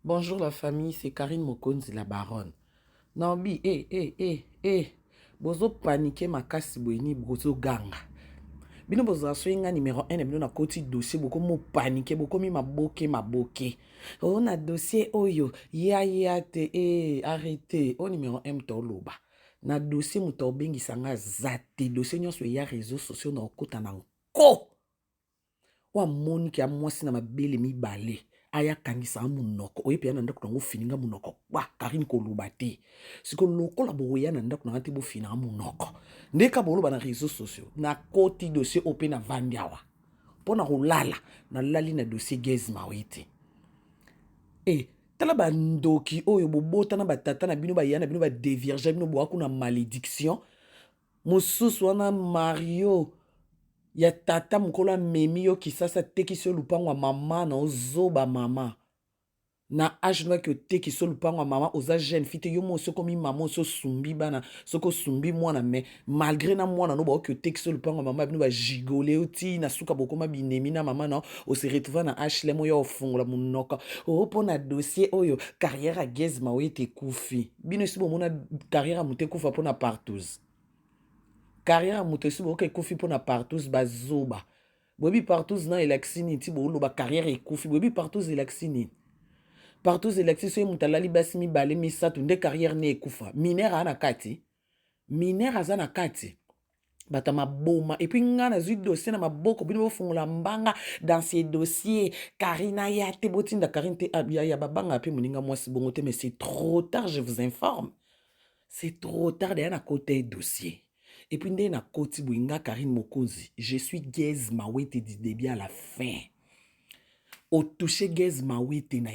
Bonjour la famille, c'est Karine Mokonzi la baronne. Nambi, bozo paniquer ma kasi boini bozo ganga. Bino bozo aswenga numéro 1 bino na koti dossier boko mo paniquer boko mi maboke. Oh na dossier oyo, ya te arrêtez. Oh numéro 1 mto loba. Na dossier mto bengi sanga zate dossier nyonso ya réseaux sociaux na okota na nko. Wa moni ki amwasi na mabele mibale. Aya kangisa munoko oyepe yana ndako nango fininga munoko wa Karine koluba te siko lokola boya na ndako nanga te bo fininga munoko ndeka boloba na réseaux sociaux na koti dossier ope na vandiawa pona kolala na lali na dossier Gez Mawete tala bandoki oyo bobota na batata na bino bayana bino ba dévierge bino bo akuna malédiction mosusu wana Mario ya tata mukolo memi yo kisasa tekisi yo lupango mama na ozoba mama na age noa ki otekisi yo lupango mama oza jeune fille yo mo soko mi mama oso sumbi bana soko sumbi mwana me malgré na mwana no ba ki otekisi yo lupango mama bino ba gigole oti na suka bokoma binemi na mama na o se retrouver na HLM yo ofungola munoko po na dossier oyo carrière a Gez Mawete kufi bino si bomona carrière mute kufa po na partous carrière moto si boke ekufi pona partous bazoba bobi partous na elaksini ti boloba carrière ekufi bobi partous elaksini partous elaksini so mutalali basi mibale misato nde carrière ne ekufa minere ana kati minere aza na kati bata maboma et puis nga na zui dossier na maboko bino bofungola mbanga dans ces dossiers Karina ya te botinda Karine te ya babanga pe moninga mwasi bongo te mais c'est trop tard je vous informe c'est trop tard de na côté dossier. Et puis, na koti bouinga Karine Mokonzi, je suis Gez Mawete du début à la fin. Au toucher Gez Mawete na